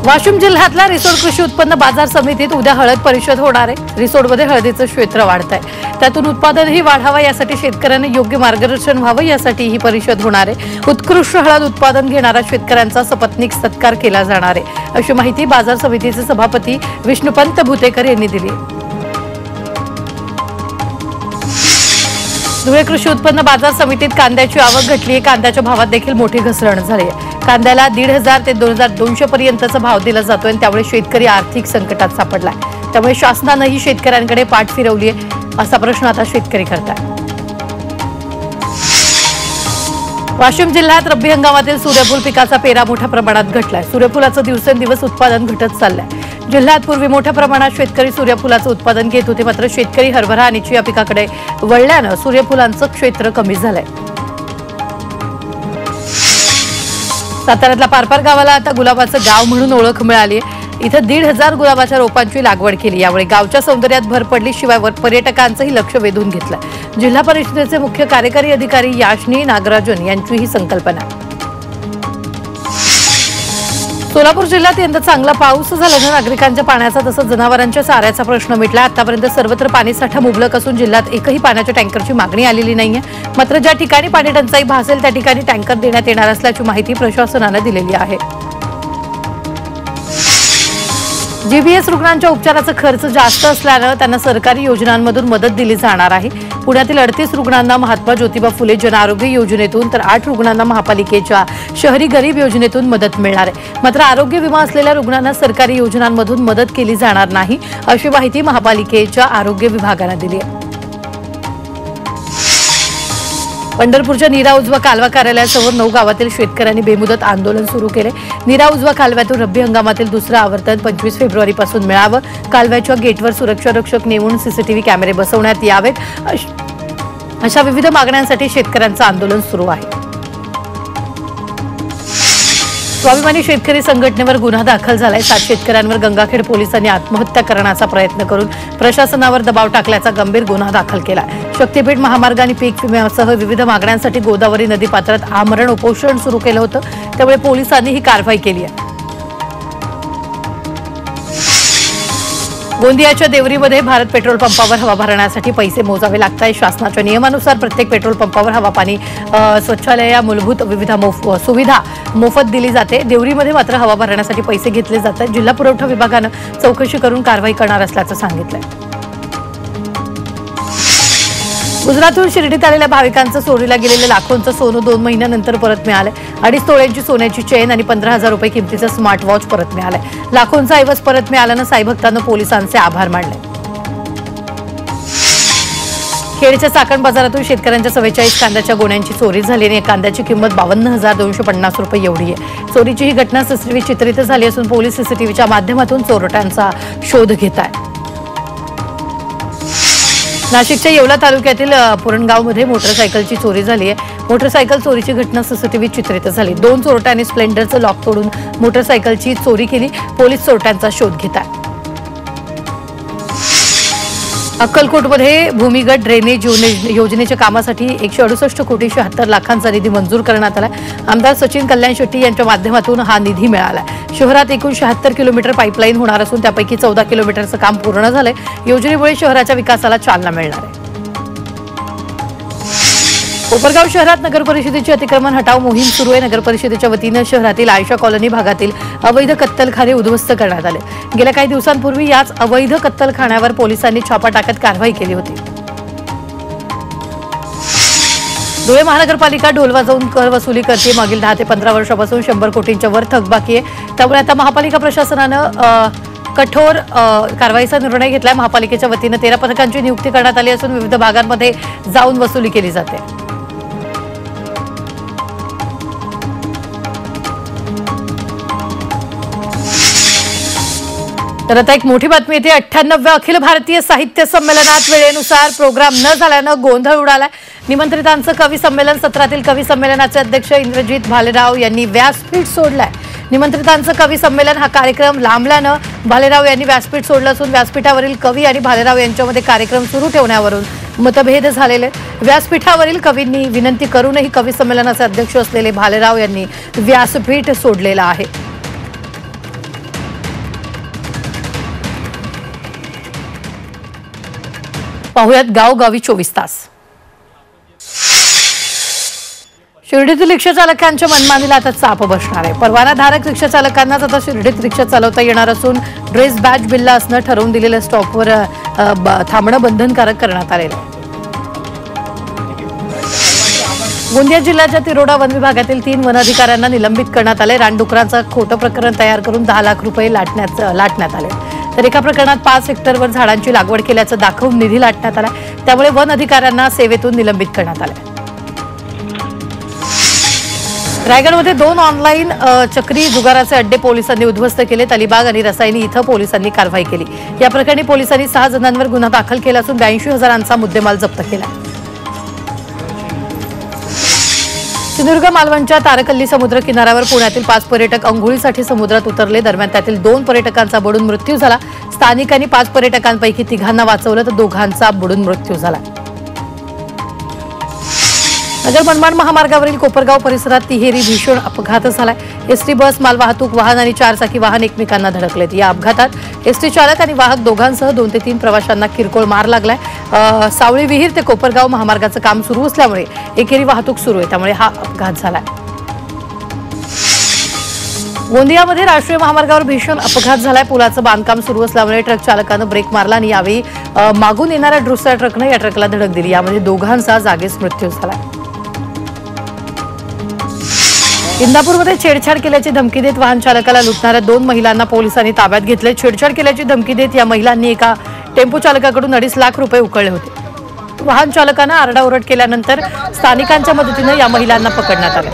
वाशिम जिल्ह्यातल्या रिसोड कृषी उत्पन्न बाजार समितीत उद्या हळद परिषद होणार आहे। रिसोडमध्ये हळदीचं क्षेत्र वाढत आहे, त्यातून उत्पादनही वाढावं यासाठी शेतकऱ्यांना योग्य मार्गदर्शन व्हावं यासाठी ही परिषद होणार आहे। उत्कृष्ट हळद उत्पादन घेणाऱ्या शेतकऱ्यांचा सपत्नीक सत्कार केला जाणार आहे, अशी माहिती बाजार समितीचे सभापती विष्णुपंत भुतेकर यांनी दिली। धुळे कृषी उत्पन्न बाजार समितीत कांद्याची आवक घटली आहे। कांद्याच्या भावात देखील मोठी घसरण झाली आहे। कांद्याला 1,500 ते 2,200 पर्यंतचा भाव दिला जातोय, त्यामुळे शेतकरी आर्थिक संकटात सापडलाय। त्यामुळे शासनानेही शेतकऱ्यांकडे पाठ फिरवली आहे, असा प्रश्न आता शेतकरी करतात। वाशिम जिल्ह्यात रब्बी हंगामातील सूर्यफूल पिकाचा पेरा मोठ्या प्रमाणात घटलाय। सूर्यफुलाचं दिवसेंदिवस उत्पादन घटत चाललंय। जिल्ह्यात पूर्वी मोठ्या प्रमाणात शेतकरी सूर्यफुलाचं उत्पादन घेत होते, मात्र शेतकरी हरभरा आणि चिया पिकाकडे वळल्यानं सूर्यफुलांचं क्षेत्र कमी झालंय। साताऱ्यातल्या पारपार गावाला आता गुलाबाचं गाव म्हणून ओळख मिळाली आहे। इथं 1,500 गुलाबाच्या रोपांची लागवड केली, यामुळे गावच्या सौंदर्यात भर पडली, शिवाय पर्यटकांचंही लक्ष वेधून घेतलं। जिल्हा परिषदेचे मुख्य कार्यकारी अधिकारी याशनी नागराजन यांची ही संकल्पना। सोलापूर जिल्ह्यात यंदा चांगला पाऊस झाल्यानं नागरिकांच्या पाण्याचा तसंच जनावरांच्या चाऱ्याचा प्रश्न मिटला। आतापर्यंत सर्वत्र पाणीसाठा मुबलक असून जिल्ह्यात एकही पाण्याच्या टँकरची मागणी आलेली नाहीये। मात्र ज्या ठिकाणी पाणी टंचाई भासेल त्या ठिकाणी टँकर देण्यात येणार असल्याची माहिती प्रशासनानं दिलेली आहे। जीबीएस रुग्णांच्या उपचाराचा खर्च जास्त असल्यानं त्यांना सरकारी योजनांमधून मदत दिली जाणार आहे। पुण्यातील 38 रुग्णांना महात्मा ज्योतिबा फुले जन आरोग्य योजनेतून तर 8 रुग्णांना महापालिकेच्या शहरी गरीब योजनेतून मदत मिळणार आहे। मात्र आरोग्य विमा असलेल्या रुग्णांना सरकारी योजनांमधून मदत केली जाणार नाही, अशी माहिती महापालिकेच्या आरोग्य विभागाने दिली आहे। पंढरपूरच्या नीरा उजवा कालवा कार्यालयासमोर 9 गावातील शेतकऱ्यांनी बेमुदत आंदोलन सुरू केले। नीरा उजवा कालव्यातून रब्बी हंगामातील दुसरं आवर्तन 25 फेब्रुवारीपासून मिळावं, कालव्याच्या गेटवर सुरक्षा रक्षक नेमून सीसीटीव्ही कॅमेरे बसवण्यात यावेत, अशा विविध मागण्यांसाठी शेतकऱ्यांचं आंदोलन सुरू आहे। स्वाभिमानी शेतकरी संघटनेवर गुन्हा दाखल झालाय। 7 शेतकऱ्यांवर गंगाखेड पोलिसांनी आत्महत्या करण्याचा प्रयत्न करून प्रशासनावर दबाव टाकल्याचा गंभीर गुन्हा दाखल केला। शक्तीपीठ महामार्ग आणि पीक विम्यासह विविध मागण्यांसाठी गोदावरी नदीपात्रात आमरण उपोषण सुरू केलं होतं, त्यामुळे पोलिसांनी ही कारवाई केली आहे। गोंदियाच्या देवरीमध्ये भारत पेट्रोल पंपावर हवा भरण्यासाठी पैसे मोजावे लागतात। शासनाच्या नियमानुसार प्रत्येक पेट्रोल पंपावर हवा पाणी शौचालय या मूलभूत विविध सुविधा मोफत दिली जाते। देवरीमध्ये मात्र हवा भरण्यासाठी पैसे घेतले जातात। जिल्हा पुरवठा विभागानं चौकशी करून कारवाई करणार असल्याचं सांगितलंय। गुजरातहून शिर्डीत आलेल्या भाविकांचं चोरीला गेलेलं लाखोंचं सोनं 2 महिन्यानंतर परत मिळालंय। 2.5 तोळ्यांची सोन्याची चेन आणि 15,000 रुपये किमतीचं स्मार्ट वॉच परत मिळालंय। लाखोंचा ऐवज परत मिळाल्यानं साई भक्तांना पोलिसांचे आभार मानले। खेडच्या चाकण बाजारातून शेतकऱ्यांच्या 44 कांद्याच्या गोण्यांची चोरी झाली आणि कांद्याची किंमत 52,250 रुपये एवढी आहे। चोरीची ही घटना सीसीटीव्ही चित्रित झाली असून पोलीस सीसीटीव्हीच्या माध्यमातून चोरट्यांचा शोध घेत आहेत। नाशिकच्या येवला तालुक्यातील पुरणगावमध्ये मोटरसायकलची चोरी झाली आहे। मोटरसायकल चोरीची घटना सीसीटीव्ही चित्रित झाली। 2 चोरट्यांनी स्प्लेंडरचं लॉक तोडून मोटरसायकलची चोरी केली। पोलीस चोरट्यांचा शोध घेत आहेत। अक्कलकोटमध्ये भूमिगत ड्रेनेज योजनेच्या कामासाठी 168 कोटी 76 लाखांचा निधी मंजूर करण्यात आला। आमदार सचिन कल्याण शेट्टी यांच्या माध्यमातून हा निधी मिळाला। शहरात एकूण 76 किलोमीटर पाईपलाईन होणार असून त्यापैकी 14 किलोमीटरचं काम पूर्ण झालंय। योजनेमुळे शहराच्या विकासाला चालना मिळणार आहे। कोपरगाव शहरात नगर परिषदेची अतिक्रमण हटाव मोहीम सुरू आहे। नगर परिषदेच्या वतीनं शहरातील आयशा कॉलनी भागातील अवैध कत्तलखाने उद्ध्वस्त करण्यात आले। गेल्या काही दिवसांपूर्वी याच अवैध कत्तलखान्यावर पोलिसांनी छापा टाकत कारवाई केली होती। धुळे महानगरपालिका ढोल वाजवून कर वसुली करते। मागील 10 ते 15 वर्षापासून 100 कोटींच्या वर थकबाकी आहे, त्यामुळे आता महापालिका प्रशासनानं कठोर कारवाईचा निर्णय घेतलाय। महापालिकेच्या वतीनं 13 पथकांची नियुक्ती करण्यात आली असून विविध भागांमध्ये जाऊन वसुली केली जाते। तर आता एक मोठी बातमी येते। 98व्या अखिल भारतीय साहित्य संमेलनात वेळेनुसार प्रोग्राम न झाल्यानं गोंधळ उडालाय। निमंत्रितांचं कवी संमेलन सत्रातील कवी संमेलनाचे अध्यक्ष इंद्रजित भालेराव यांनी व्यासपीठ सोडलाय। निमंत्रितांचं कवी संमेलन हा कार्यक्रम लांबल्यानं भालेराव यांनी व्यासपीठ सोडलं असून व्यासपीठावरील कवी आणि भालेराव यांच्यामध्ये कार्यक्रम सुरू ठेवण्यावरून मतभेद झालेले। व्यासपीठावरील कवींनी विनंती करूनही कवी संमेलनाचे अध्यक्ष असलेले भालेराव यांनी व्यासपीठ सोडलेलं आहे। पाहुयात गावगावी 24 तास. शिर्डीतील रिक्षा चालकांच्या मनमानीला आता चाप बसणार आहे. परवानाधारक रिक्षा चालकांनाच आता शिर्डीत रिक्षा चालवता येणार असून ड्रेस बॅच बिल्ला असणं ठरवून दिलेल्या स्टॉपवर थांबणं बंधनकारक करण्यात आलेलं आहे. गोंदिया जिल्ह्याच्या तिरोडा वन विभागातील 3 वन अधिकाऱ्यांना निलंबित करण्यात आले. रानडुकरांचं खोटं प्रकरण तयार करून 10 लाख रुपये लाटण्यात आले. तर एका प्रकरणात 5 हेक्टरवर झाडांची लागवड केल्याचं दाखवून निधी लाटण्यात आला. त्यामुळे वन अधिकाऱ्यांना सेवेतून निलंबित करण्यात आले. रायगडमध्ये 2 ऑनलाईन चक्री जुगाराचे अड्डे पोलिसांनी उद्ध्वस्त केले. अलिबाग आणि रसायनी इथं पोलिसांनी कारवाई केली. या प्रकरणी पोलिसांनी 6 जणांवर गुन्हा दाखल केला असून 82,000चा मुद्देमाल जप्त केला. सिंधुदुर्ग मालवणच्या तारकल्ली समुद्र किनाऱ्यावर पुण्यातील 5 पर्यटक अंघोळीसाठी समुद्रात उतरले. दरम्यान त्यातील 2 पर्यटकांचा बुडून मृत्यू झाला. स्थानिकांनी 5 पर्यटकांपैकी 3घांना वाचवलं तर 2घांचा बुडून मृत्यू झाला. नगर मनमाड महामार्गावरील कोपरगाव परिसरात तिहेरी भीषण अपघात झालाय. एसटी बस, मालवाहतूक वाहन आणि 4 चाकी वाहन एकमेकांना धडकलेत. या अपघातात एसटी चालक आणि वाहक दोघांसह 2 ते 3 प्रवाशांना किरकोळ मार लागलाय. सावळी विहीर ते कोपरगाव महामार्गाचं काम सुरू असल्यामुळे एकेरी वाहतूक सुरू आहे, त्यामुळे हा अपघात झालाय. गोंदियामध्ये राष्ट्रीय महामार्गावर भीषण अपघात झालाय. पुलाचं बांधकाम सुरू असल्यामुळे ट्रक चालकानं ब्रेक मारला आणि यावेळी मागून येणाऱ्या दुसऱ्या ट्रकनं या ट्रकला धडक दिली. यामध्ये 2घांचा जागीच मृत्यू झाला. इंदापूरमध्ये छेडछाड केल्याची धमकी देत वाहन चालकाला लुटणाऱ्या 2 महिलांना पोलिसांनी ताब्यात घेतले. छेडछाड केल्याची धमकी देत या महिलांनी एका टेम्पो चालकाकडून 2.5 लाख रुपये उकळले होते. वाहन चालकानं आरडाओरड केल्यानंतर स्थानिकांच्या मदतीने या महिलांना पकडण्यात आले.